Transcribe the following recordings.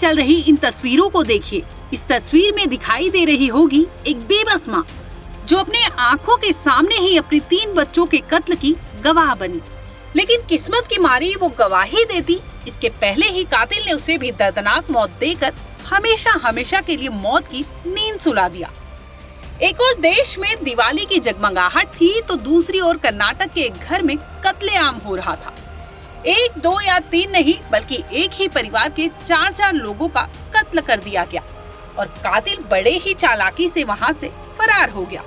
चल रही इन तस्वीरों को देखिए। इस तस्वीर में दिखाई दे रही होगी एक बेबस माँ जो अपने आंखों के सामने ही अपने 3 बच्चों के कत्ल की गवाह बनी, लेकिन किस्मत की मारी वो गवाही देती इसके पहले ही कातिल ने उसे भी दर्दनाक मौत देकर हमेशा हमेशा के लिए मौत की नींद सुला दिया। एक और देश में दिवाली की जगमगाहट थी तो दूसरी ओर कर्नाटक के एक घर में कत्लेआम हो रहा था। 1, 2 या 3 नहीं बल्कि एक ही परिवार के 4 लोगों का कत्ल कर दिया गया और कातिल बड़े ही चालाकी से वहां से फरार हो गया।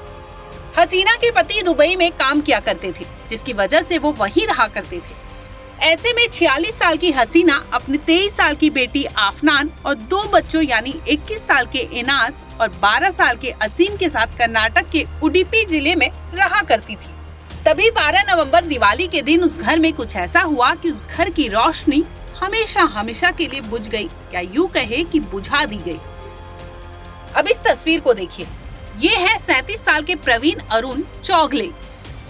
हसीना के पति दुबई में काम किया करते थे, जिसकी वजह से वो वहीं रहा करते थे। ऐसे में 46 साल की हसीना अपने 23 साल की बेटी आफनान और 2 बच्चों यानी 21 साल के इनास और 12 साल के असीम के साथ कर्नाटक के उडुपी जिले में रहा करती थी। तभी 12 नवंबर दिवाली के दिन उस घर में कुछ ऐसा हुआ कि उस घर की रोशनी हमेशा हमेशा के लिए बुझ गई, या यूं कहे कि बुझा दी गई। अब इस तस्वीर को देखिए। ये है 37 साल के प्रवीण अरुण चौगले।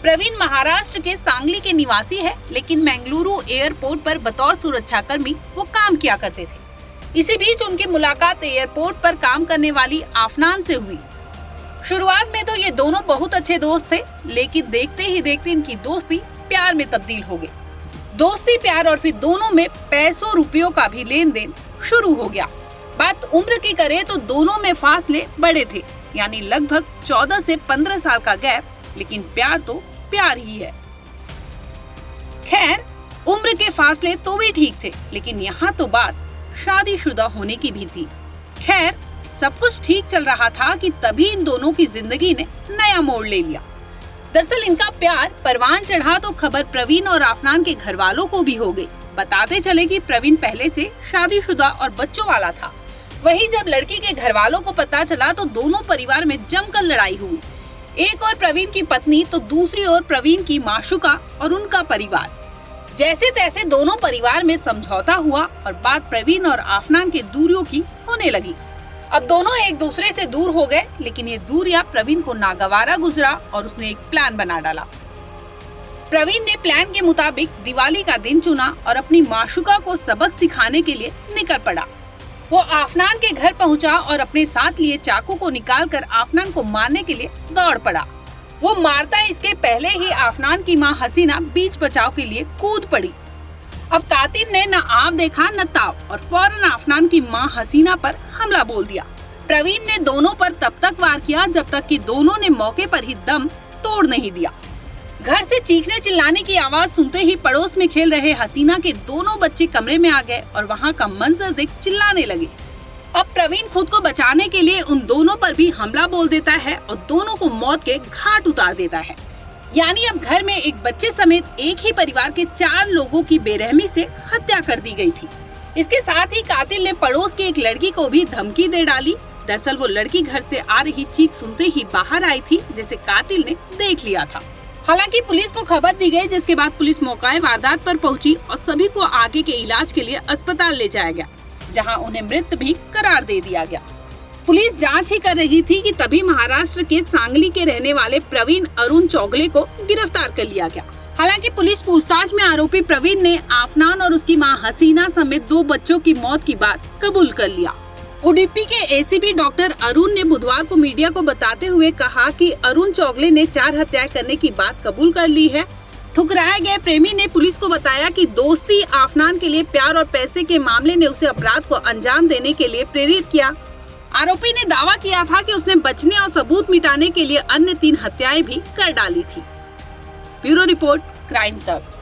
प्रवीण महाराष्ट्र के सांगली के निवासी है, लेकिन मंगलुरु एयरपोर्ट पर बतौर सुरक्षाकर्मी वो काम किया करते थे। इसी बीच उनकी मुलाकात एयरपोर्ट पर काम करने वाली आफनान से हुई। शुरुआत में तो ये दोनों बहुत अच्छे दोस्त थे, लेकिन देखते ही देखते इनकी दोस्ती प्यार में तब्दील हो गई। दोस्ती, प्यार और फिर दोनों में पैसों रुपयों का भी लेन देन शुरू हो गया। बात उम्र की करें तो दोनों में फासले बड़े थे, यानी लगभग 14 से 15 साल का गैप, लेकिन प्यार तो प्यार ही है। खैर, उम्र के फासले तो भी ठीक थे, लेकिन यहाँ तो बात शादीशुदा होने की भी थी। खैर, सब कुछ ठीक चल रहा था कि तभी इन दोनों की जिंदगी ने नया मोड़ ले लिया। दरअसल इनका प्यार परवान चढ़ा तो खबर प्रवीण और आफनान के घर वालों को भी हो गई। बताते चले कि प्रवीण पहले से शादीशुदा और बच्चों वाला था। वहीं जब लड़की के घर वालों को पता चला तो दोनों परिवार में जमकर लड़ाई हुई। एक और प्रवीण की पत्नी तो दूसरी ओर प्रवीण की माशुका और उनका परिवार। जैसे तैसे दोनों परिवार में समझौता हुआ और बात प्रवीण और आफनान के दूरियों की होने लगी। अब दोनों एक दूसरे से दूर हो गए, लेकिन ये दूरियां प्रवीण को नागवारा गुजरा और उसने एक प्लान बना डाला। प्रवीण ने प्लान के मुताबिक दिवाली का दिन चुना और अपनी माशुका को सबक सिखाने के लिए निकल पड़ा। वो आफनान के घर पहुंचा और अपने साथ लिए चाकू को निकालकर आफनान को मारने के लिए दौड़ पड़ा। वो मारता इसके पहले ही आफनान की मां हसीना बीच बचाव के लिए कूद पड़ी। अब कातिल ने न आव देखा न ताव और फौरन आफनान की मां हसीना पर हमला बोल दिया। प्रवीण ने दोनों पर तब तक वार किया जब तक कि दोनों ने मौके पर ही दम तोड़ नहीं दिया। घर से चीखने चिल्लाने की आवाज सुनते ही पड़ोस में खेल रहे हसीना के दोनों बच्चे कमरे में आ गए और वहां का मंजर देख चिल्लाने लगे। अब प्रवीण खुद को बचाने के लिए उन दोनों पर भी हमला बोल देता है और दोनों को मौत के घाट उतार देता है। यानी अब घर में एक बच्चे समेत एक ही परिवार के 4 लोगों की बेरहमी से हत्या कर दी गई थी। इसके साथ ही कातिल ने पड़ोस की एक लड़की को भी धमकी दे डाली। दरअसल वो लड़की घर से आ रही चीख सुनते ही बाहर आई थी, जिसे कातिल ने देख लिया था। हालांकि पुलिस को खबर दी गई, जिसके बाद पुलिस मौके वारदात पर पहुंची और सभी को आगे के इलाज के लिए अस्पताल ले जाया गया, जहां उन्हें मृत भी करार दे दिया गया। पुलिस जांच ही कर रही थी कि तभी महाराष्ट्र के सांगली के रहने वाले प्रवीण अरुण चौगले को गिरफ्तार कर लिया गया। हालांकि पुलिस पूछताछ में आरोपी प्रवीण ने आफनान और उसकी मां हसीना समेत 2 बच्चों की मौत की बात कबूल कर लिया। उडुपी के एसीपी डॉक्टर अरुण ने बुधवार को मीडिया को बताते हुए कहा कि अरुण चौगले ने 4 हत्याएं करने की बात कबूल कर ली है। ठुकराए गए प्रेमी ने पुलिस को बताया कि दोस्ती, आफनान के लिए प्यार और पैसे के मामले ने उसे अपराध को अंजाम देने के लिए प्रेरित किया। आरोपी ने दावा किया था कि उसने बचने और सबूत मिटाने के लिए अन्य 3 हत्याएं भी कर डाली थी। ब्यूरो रिपोर्ट, क्राइम तक।